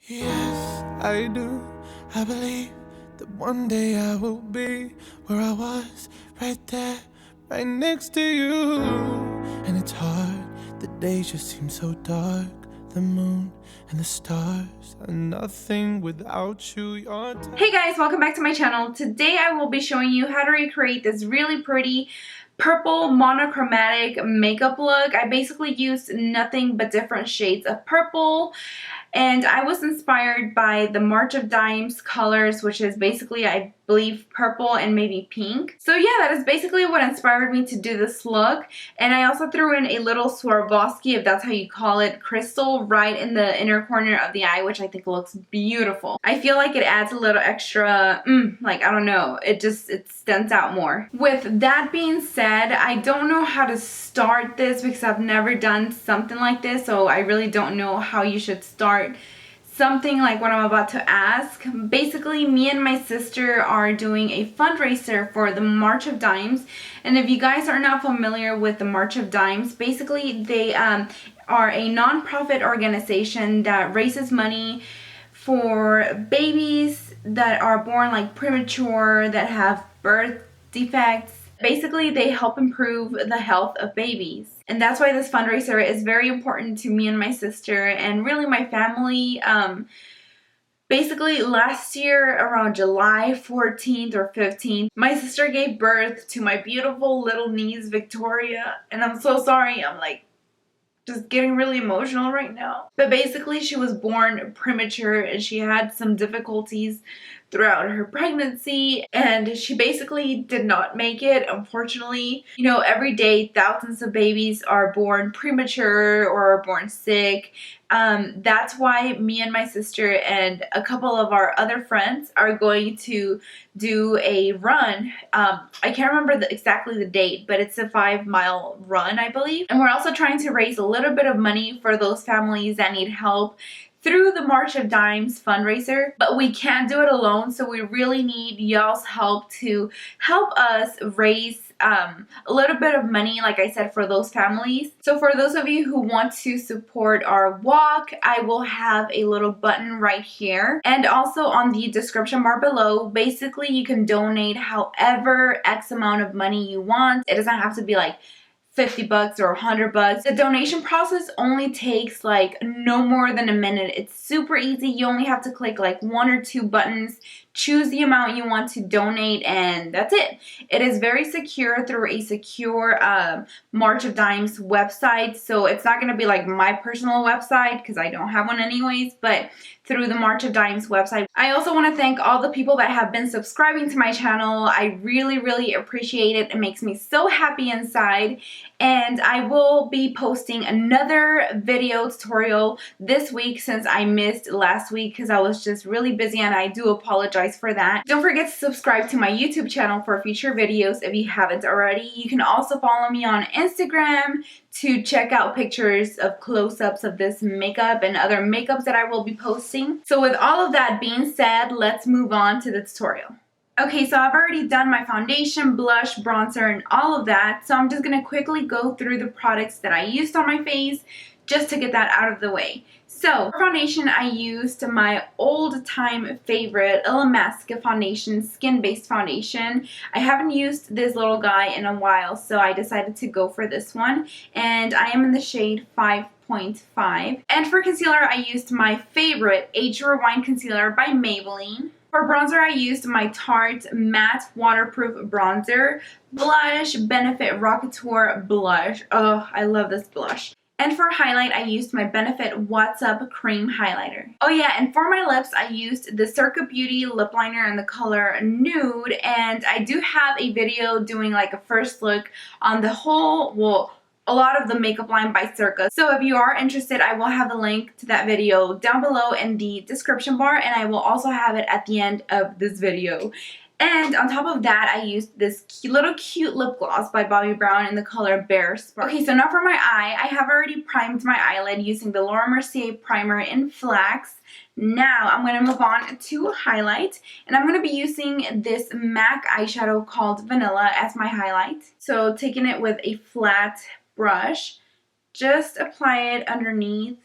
Yes, I do. I believe that one day I will be where I was, right there, right next to you. And it's hard, the days just seem so dark. The moon and the stars are nothing without you. Hey guys, welcome back to my channel. Today I will be showing you how to recreate this really pretty purple monochromatic makeup look. I basically used nothing but different shades of purple, and I was inspired by the March of Dimes colors, which is basically, I believe, purple and maybe pink. So yeah, that is basically what inspired me to do this look. And I also threw in a little Swarovski, if that's how you call it, crystal right in the inner corner of the eye, which I think looks beautiful. I feel like it adds a little extra, like, I don't know, it stands out more. With that being said, I don't know how to start this because I've never done something like this, so I really don't know how you should start something like what I'm about to ask. Basically, me and my sister are doing a fundraiser for the March of Dimes, and if you guys are not familiar with the March of Dimes, basically they are a non-profit organization that raises money for babies that are born like premature, that have birth defects. Basically, they help improve the health of babies. And that's why this fundraiser is very important to me and my sister and really my family. Basically, last year around July 14th or 15th, my sister gave birth to my beautiful little niece, Victoria. And I'm so sorry, I'm like just getting really emotional right now. But basically, she was born premature and she had some difficulties throughout her pregnancy, and she basically did not make it, unfortunately. You know, every day thousands of babies are born premature or are born sick. That's why me and my sister and a couple of our other friends are going to do a run. I can't remember exactly the date, but it's a 5-mile run, I believe. And we're also trying to raise a little bit of money for those families that need help through the March of Dimes fundraiser, but we can't do it alone, so we really need y'all's help to help us raise a little bit of money, like I said, for those families. So for those of you who want to support our walk, I will have a little button right here, and also on the description bar below. Basically, you can donate however X amount of money you want. It doesn't have to be like $50 or $100. The donation process only takes like no more than a minute. It's super easy. You only have to click like 1 or 2 buttons, choose the amount you want to donate, and that's it. It is very secure through a secure March of Dimes website. So it's not going to be like my personal website because I don't have one anyways, but through the March of Dimes website. I also want to thank all the people that have been subscribing to my channel. I really, really appreciate it. It makes me so happy inside. And I will be posting another video tutorial this week since I missed last week because I was just really busy, and I do apologize for that. Don't forget to subscribe to my YouTube channel for future videos if you haven't already. You can also follow me on Instagram to check out pictures of close-ups of this makeup and other makeups that I will be posting. So with all of that being said, let's move on to the tutorial. Okay, so I've already done my foundation, blush, bronzer, and all of that. So I'm just going to quickly go through the products that I used on my face just to get that out of the way. So for foundation, I used my old-time favorite Illamasqua foundation, skin-based foundation. I haven't used this little guy in a while, so I decided to go for this one. And I am in the shade 5.5. And for concealer, I used my favorite Age Rewind Concealer by Maybelline. For bronzer, I used my Tarte Matte Waterproof Bronzer. Blush, Benefit Rockateur Blush. Oh, I love this blush. And for highlight, I used my Benefit What's Up Cream Highlighter. Oh yeah, and for my lips, I used the Circa Beauty lip liner in the color Nude. And I do have a video doing like a first look on the whole, well, a lot of the makeup line by Circa. So if you are interested, I will have the link to that video down below in the description bar, and I will also have it at the end of this video. And on top of that, I used this little cute lip gloss by Bobbi Brown in the color Bear Spark. Okay, so now for my eye, I have already primed my eyelid using the Laura Mercier primer in Flax. Now I'm going to move on to highlight, and I'm going to be using this MAC eyeshadow called Vanilla as my highlight. So taking it with a flat brush, just apply it underneath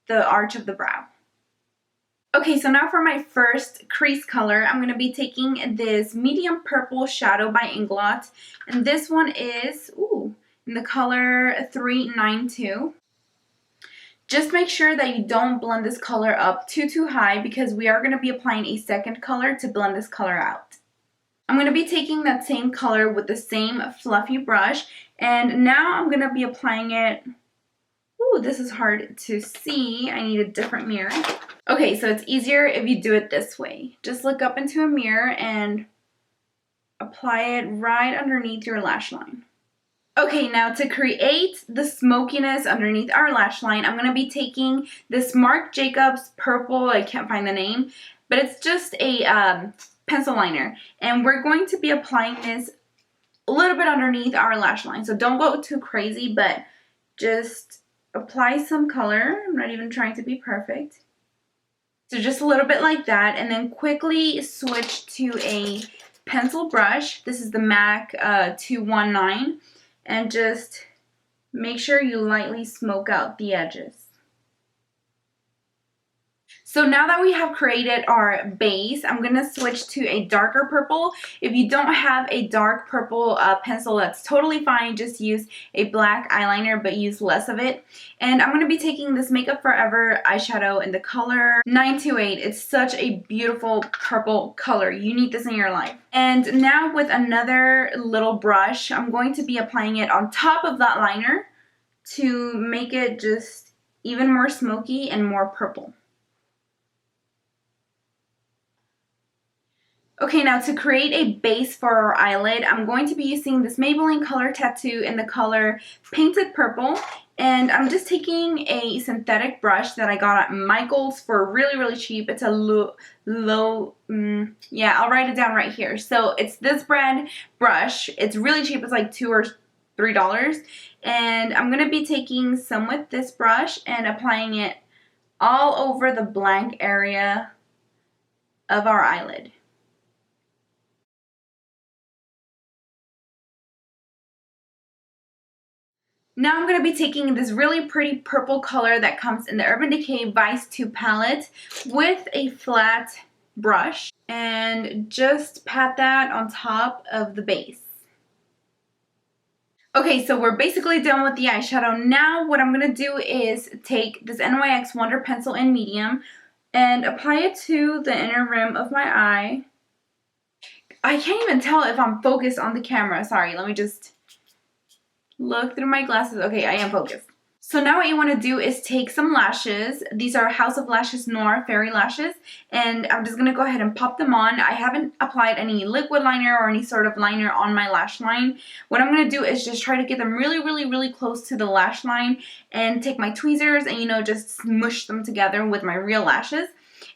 the arch of the brow. Okay, so now for my first crease color, I'm going to be taking this medium purple shadow by Inglot. And this one is, in the color 392. Just make sure that you don't blend this color up too high because we are going to be applying a second color to blend this color out. I'm going to be taking that same color with the same fluffy brush, and now I'm going to be applying it. This is hard to see. I need a different mirror. Okay, so it's easier if you do it this way. Just look up into a mirror and apply it right underneath your lash line. Okay, now to create the smokiness underneath our lash line, I'm going to be taking this Marc Jacobs purple, I can't find the name, but it's just a pencil liner. And we're going to be applying this a little bit underneath our lash line. So don't go too crazy, but just apply some color. I'm not even trying to be perfect. So just a little bit like that, and then quickly switch to a pencil brush. This is the MAC 219, and just make sure you lightly smoke out the edges. So now that we have created our base, I'm going to switch to a darker purple. If you don't have a dark purple pencil, that's totally fine. Just use a black eyeliner, but use less of it. And I'm going to be taking this Makeup Forever eyeshadow in the color 928. It's such a beautiful purple color. You need this in your life. And now with another little brush, I'm going to be applying it on top of that liner to make it just even more smoky and more purple. Okay, now to create a base for our eyelid, I'm going to be using this Maybelline Color Tattoo in the color Painted Purple. And I'm just taking a synthetic brush that I got at Michael's for really cheap. It's a yeah, I'll write it down right here. So it's this brand brush. It's really cheap. It's like $2 or $3. And I'm going to be taking some with this brush and applying it all over the blank area of our eyelid. Now I'm going to be taking this really pretty purple color that comes in the Urban Decay Vice 2 palette with a flat brush and just pat that on top of the base. Okay, so we're basically done with the eyeshadow. Now what I'm going to do is take this NYX Wonder Pencil in medium and apply it to the inner rim of my eye. I can't even tell if I'm focused on the camera. Sorry, let me just look through my glasses. Okay, I am focused. So now what you want to do is take some lashes. These are House of Lashes Noir Fairy Lashes. And I'm just going to go ahead and pop them on. I haven't applied any liquid liner or any sort of liner on my lash line. What I'm going to do is just try to get them really close to the lash line and take my tweezers and, just smush them together with my real lashes.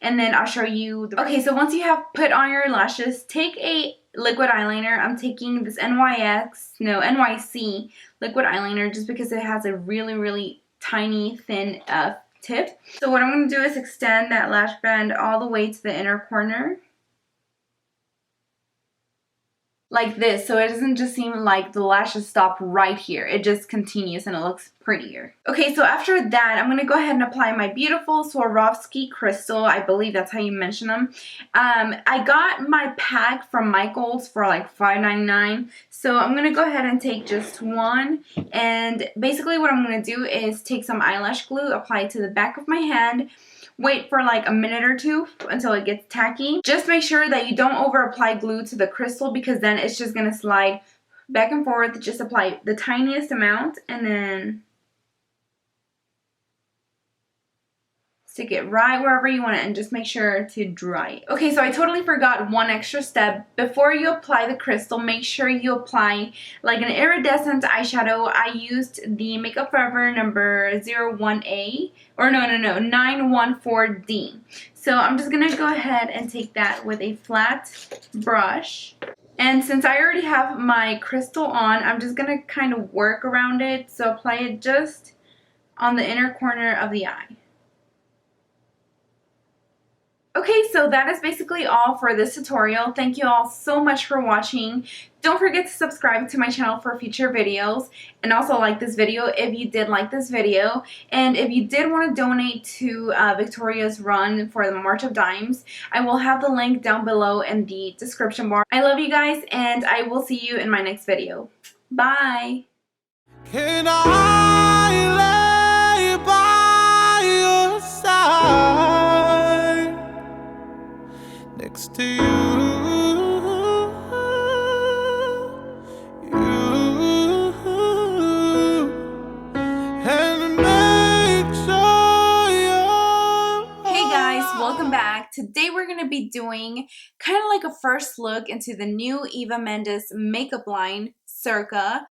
And then I'll show you the rest. Okay, so once you have put on your lashes, take a liquid eyeliner. I'm taking this NYC liquid eyeliner just because it has a really tiny thin tip. So what I'm going to do is extend that lash band all the way to the inner corner. Like this, so it doesn't just seem like the lashes stop right here. It just continues and it looks prettier. Okay, so after that, I'm going to go ahead and apply my beautiful Swarovski Crystal. I believe that's how you mention them. I got my pack from Michael's for like $5.99. So I'm going to go ahead and take just one. And basically what I'm going to do is take some eyelash glue, apply it to the back of my hand. Wait for like a minute or two until it gets tacky. Just make sure that you don't over apply glue to the crystal because then it's just going to slide back and forth. Just apply the tiniest amount and then stick it right wherever you want it and just make sure to dry it. Okay, so I totally forgot one extra step. Before you apply the crystal, make sure you apply like an iridescent eyeshadow. I used the Makeup Forever number 01A, or no, 914D. So I'm just gonna go ahead and take that with a flat brush. And since I already have my crystal on, I'm just gonna kind of work around it. So apply it just on the inner corner of the eye. Okay, so that is basically all for this tutorial. Thank you all so much for watching. Don't forget to subscribe to my channel for future videos, and also like this video if you did like this video. And if you did want to donate to Victoria's run for the March of Dimes, I will have the link down below in the description bar. I love you guys, and I will see you in my next video. Bye! Can I lay by your side next to you, and make sure you're Hey guys, welcome back. Today we're going to be doing kind of like a first look into the new Eva Mendes makeup line, Circa.